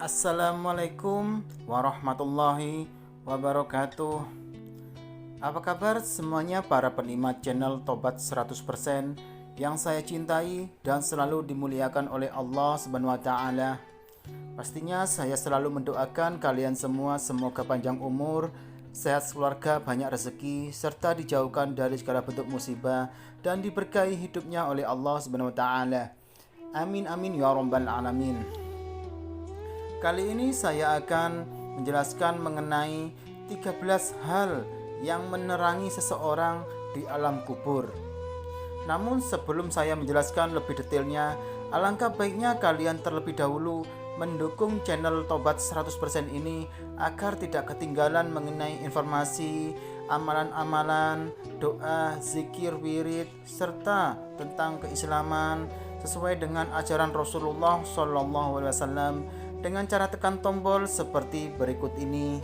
Assalamualaikum warahmatullahi wabarakatuh. Apa kabar semuanya para penikmat channel Tobat 100% yang saya cintai dan selalu dimuliakan oleh Allah Subhanahu wa taala. Pastinya saya selalu mendoakan kalian semua semoga panjang umur, sehat keluarga, banyak rezeki, serta dijauhkan dari segala bentuk musibah dan diberkahi hidupnya oleh Allah Subhanahu wa taala. Amin amin ya rabbal alamin. Kali ini saya akan menjelaskan mengenai 13 hal yang menerangi seseorang di alam kubur. Namun sebelum saya menjelaskan lebih detailnya, alangkah baiknya kalian terlebih dahulu mendukung channel Tobat 100% ini agar tidak ketinggalan mengenai informasi, amalan-amalan, doa, zikir, wirid, serta tentang keislaman sesuai dengan ajaran Rasulullah SAW dengan cara tekan tombol seperti berikut ini.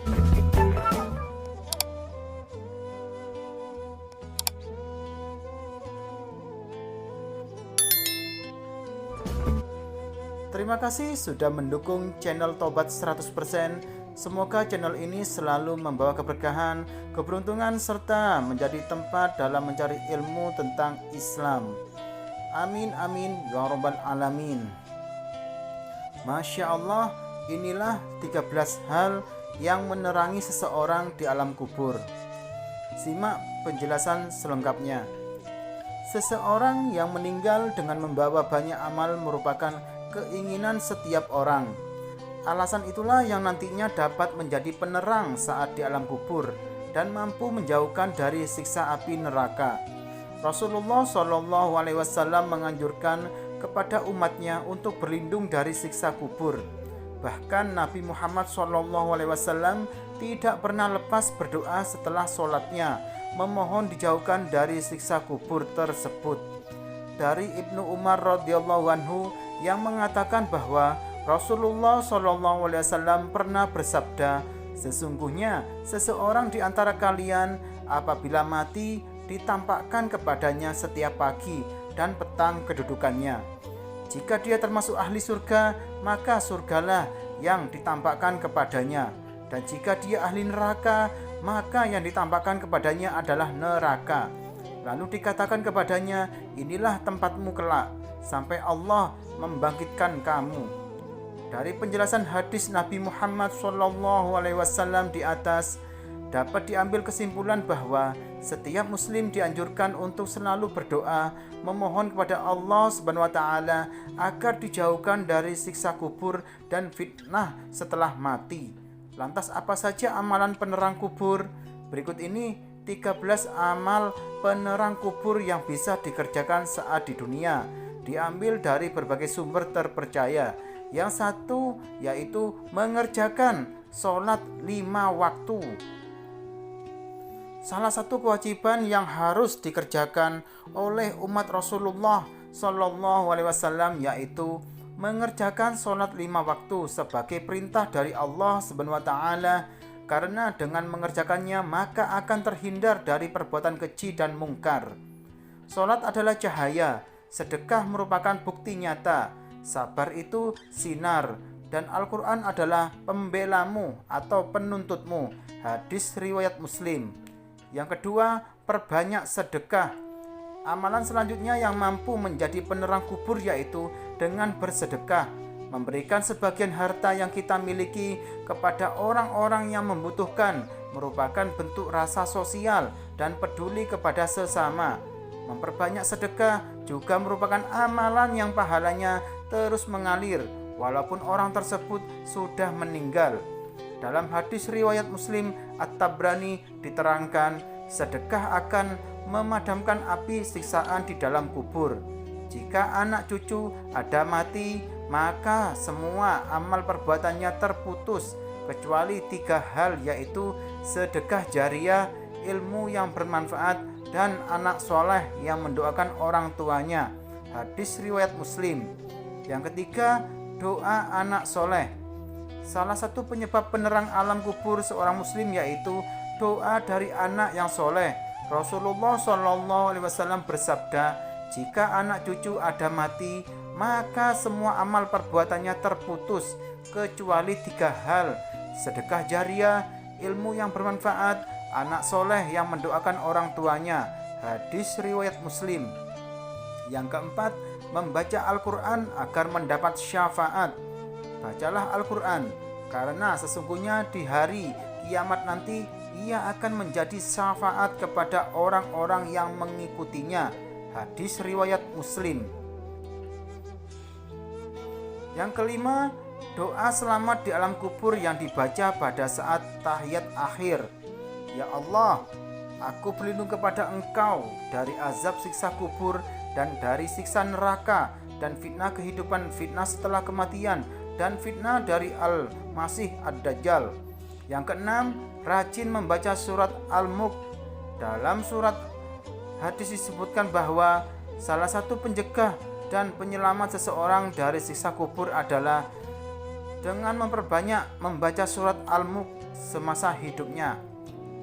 Terima kasih sudah mendukung channel Tobat 100%. Semoga channel ini selalu membawa keberkahan, keberuntungan, serta menjadi tempat dalam mencari ilmu tentang Islam. Amin amin ya rabbal alamin. Masya Allah, inilah 13 hal yang menerangi seseorang di alam kubur. Simak penjelasan selengkapnya. Seseorang yang meninggal dengan membawa banyak amal merupakan keinginan setiap orang. Alasan itulah yang nantinya dapat menjadi penerang saat di alam kubur dan mampu menjauhkan dari siksa api neraka. Rasulullah SAW menganjurkan kepada umatnya untuk berlindung dari siksa kubur. Bahkan Nabi Muhammad SAW tidak pernah lepas berdoa setelah sholatnya, memohon dijauhkan dari siksa kubur tersebut. Dari Ibnu Umar radhiyallahu anhu yang mengatakan bahwa Rasulullah SAW pernah bersabda, sesungguhnya seseorang di antara kalian apabila mati ditampakkan kepadanya setiap pagi dan petang kedudukannya. Jika dia termasuk ahli surga, maka surgalah yang ditampakkan kepadanya. Dan jika dia ahli neraka, maka yang ditampakkan kepadanya adalah neraka. Lalu dikatakan kepadanya, inilah tempatmu kelak, sampai Allah membangkitkan kamu. Dari penjelasan hadis Nabi Muhammad SAW di atas, dapat diambil kesimpulan bahwa setiap muslim dianjurkan untuk selalu berdoa memohon kepada Allah Subhanahu wa taala agar dijauhkan dari siksa kubur dan fitnah setelah mati. Lantas apa saja amalan penerang kubur? Berikut ini 13 amal penerang kubur yang bisa dikerjakan saat di dunia. Diambil dari berbagai sumber terpercaya. Yang satu yaitu mengerjakan sholat 5 waktu. Salah satu kewajiban yang harus dikerjakan oleh umat Rasulullah SAW yaitu mengerjakan sholat 5 waktu sebagai perintah dari Allah Subhanahu wa taala, karena dengan mengerjakannya maka akan terhindar dari perbuatan keji dan mungkar. Sholat adalah cahaya, sedekah merupakan bukti nyata, sabar itu sinar, dan Al-Quran adalah pembelamu atau penuntutmu. Hadis riwayat Muslim. Yang kedua, perbanyak sedekah. Amalan selanjutnya yang mampu menjadi penerang kubur yaitu dengan bersedekah, memberikan sebagian harta yang kita miliki kepada orang-orang yang membutuhkan, merupakan bentuk rasa sosial dan peduli kepada sesama. Memperbanyak sedekah juga merupakan amalan yang pahalanya terus mengalir walaupun orang tersebut sudah meninggal. Dalam hadis riwayat Muslim At-Tabrani diterangkan, sedekah akan memadamkan api siksaan di dalam kubur. Jika anak cucu ada mati, maka semua amal perbuatannya terputus kecuali 3 hal, yaitu sedekah jariah, ilmu yang bermanfaat, dan anak soleh yang mendoakan orang tuanya. Hadis riwayat Muslim. Yang ketiga, doa anak soleh. Salah satu penyebab penerang alam kubur seorang muslim yaitu doa dari anak yang soleh. Rasulullah SAW bersabda, jika anak cucu ada mati, maka semua amal perbuatannya terputus kecuali 3 hal: sedekah jariah, ilmu yang bermanfaat, anak soleh yang mendoakan orang tuanya. Hadis riwayat Muslim. Yang keempat, membaca Al-Quran agar mendapat syafaat. Bacalah Al-Quran, karena sesungguhnya di hari kiamat nanti ia akan menjadi syafaat kepada orang-orang yang mengikutinya. Hadis riwayat Muslim. Yang kelima, doa selamat di alam kubur yang dibaca pada saat tahiyat akhir. Ya Allah, aku berlindung kepada Engkau dari azab siksa kubur dan dari siksa neraka dan fitnah kehidupan, fitnah setelah kematian, dan fitnah dari Al-Masih Ad-Dajjal. Yang keenam, rajin membaca surat Al-Mulk. Dalam surat hadis disebutkan bahwa salah satu penjegah dan penyelamat seseorang dari siksa kubur adalah dengan memperbanyak membaca surat Al-Mulk semasa hidupnya.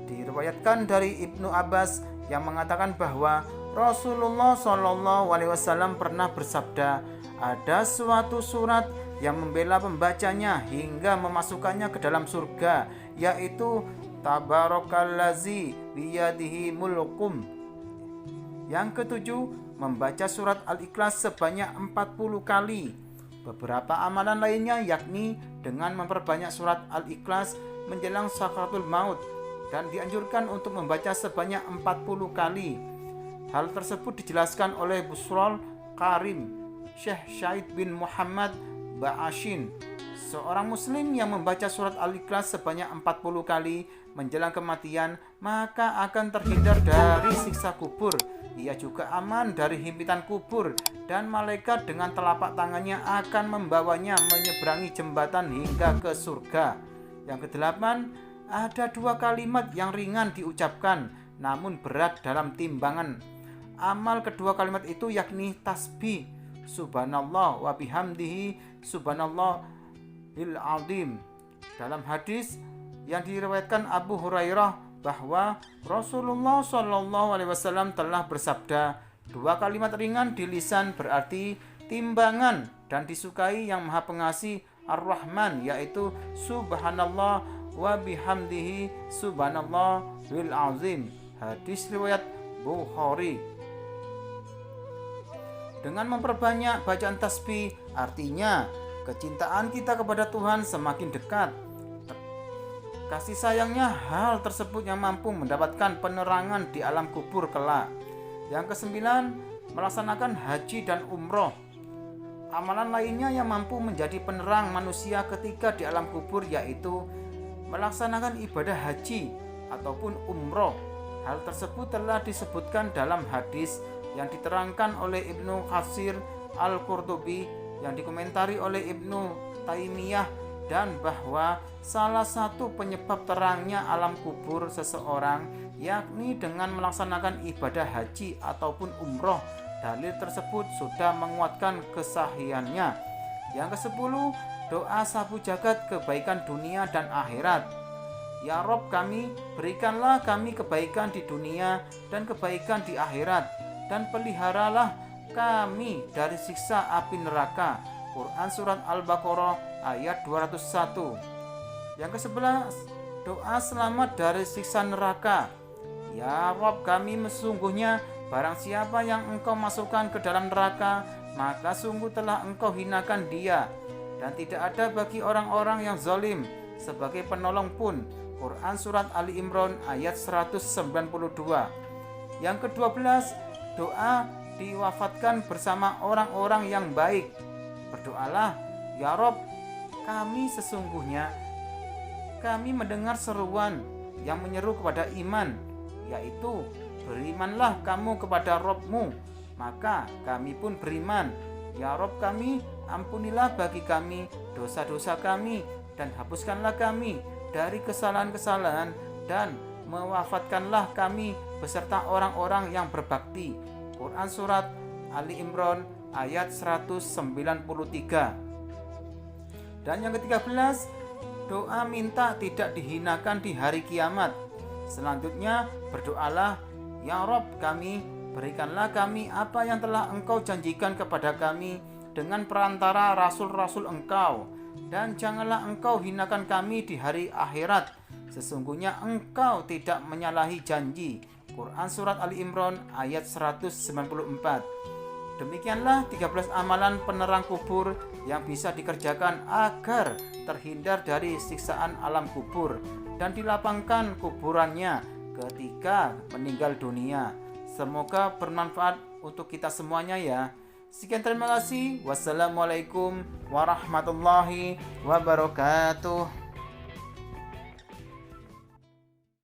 Diriwayatkan dari Ibnu Abbas yang mengatakan bahwa Rasulullah SAW pernah bersabda, ada suatu surat yang membela pembacanya hingga memasukkannya ke dalam surga, yaitu Tabarakallazi biyadihi mulkum. Yang ketujuh, membaca surat Al-Ikhlas sebanyak 40 kali. Beberapa amalan lainnya yakni dengan memperbanyak surat Al-Ikhlas menjelang sakaratul maut, dan dianjurkan untuk membaca sebanyak 40 kali. Hal tersebut dijelaskan oleh Busrul Karim, Syekh Syahid bin Muhammad Ba'ashin, seorang muslim yang membaca surat Al-Ikhlas sebanyak 40 kali menjelang kematian, maka akan terhindar dari siksa kubur. Ia juga aman dari himpitan kubur, dan malaikat dengan telapak tangannya akan membawanya menyeberangi jembatan hingga ke surga. Yang kedelapan, ada 2 kalimat yang ringan diucapkan namun berat dalam timbangan amal. Kedua kalimat itu yakni tasbih subhanallah wa bihamdihi subhanallahil azim. Dalam hadis yang diriwayatkan Abu Hurairah bahwa Rasulullah SAW telah bersabda, 2 kalimat ringan di lisan berarti timbangan dan disukai yang Maha Pengasih Ar-Rahman, yaitu subhanallah wa bihamdihi subhanallahil azim. Hadis riwayat Bukhari. Dengan memperbanyak bacaan tasbih, artinya kecintaan kita kepada Tuhan semakin dekat. Kasih sayangnya hal tersebut yang mampu mendapatkan penerangan di alam kubur kelak. Yang kesembilan, melaksanakan haji dan umroh. Amalan lainnya yang mampu menjadi penerang manusia ketika di alam kubur yaitu melaksanakan ibadah haji ataupun umroh. Hal tersebut telah disebutkan dalam hadis yang diterangkan oleh Ibnu Katsir Al-Qurtubi yang dikomentari oleh Ibnu Taimiyah, dan bahwa salah satu penyebab terangnya alam kubur seseorang yakni dengan melaksanakan ibadah haji ataupun umroh. Dalil tersebut sudah menguatkan kesahihannya. Yang ke-10, doa sabu jagat kebaikan dunia dan akhirat. Ya Rob kami, berikanlah kami kebaikan di dunia dan kebaikan di akhirat, dan peliharalah kami dari siksa api neraka. Quran Surat Al-Baqarah ayat 201. Yang ke-11, doa selamat dari siksa neraka. Ya Rob kami, sesungguhnya barang siapa yang Engkau masukkan ke dalam neraka, maka sungguh telah Engkau hinakan dia, dan tidak ada bagi orang-orang yang zalim sebagai penolong pun. Quran Surat Ali Imran ayat 192. Yang ke-12, doa diwafatkan bersama orang-orang yang baik. Berdoalah, ya Rob kami, sesungguhnya kami mendengar seruan yang menyeru kepada iman, yaitu berimanlah kamu kepada Robmu, maka kami pun beriman. Ya Rob kami, ampunilah bagi kami dosa-dosa kami, dan hapuskanlah kami dari kesalahan-kesalahan, dan mewafatkanlah kami beserta orang-orang yang berbakti. Quran Surat Ali Imran ayat 193. Dan yang ke-13, doa minta tidak dihinakan di hari kiamat. Selanjutnya berdoalah, ya Rob kami, berikanlah kami apa yang telah Engkau janjikan kepada kami, dengan perantara rasul-rasul engkau, dan janganlah engkau hinakan kami di hari akhirat. Sesungguhnya engkau tidak menyalahi janji. Quran Surat Ali Imran ayat 194. Demikianlah 13 amalan penerang kubur yang bisa dikerjakan agar terhindar dari siksaan alam kubur dan dilapangkan kuburannya ketika meninggal dunia. Semoga bermanfaat untuk kita semuanya ya. Sekian, terima kasih. Wassalamualaikum warahmatullahi wabarakatuh.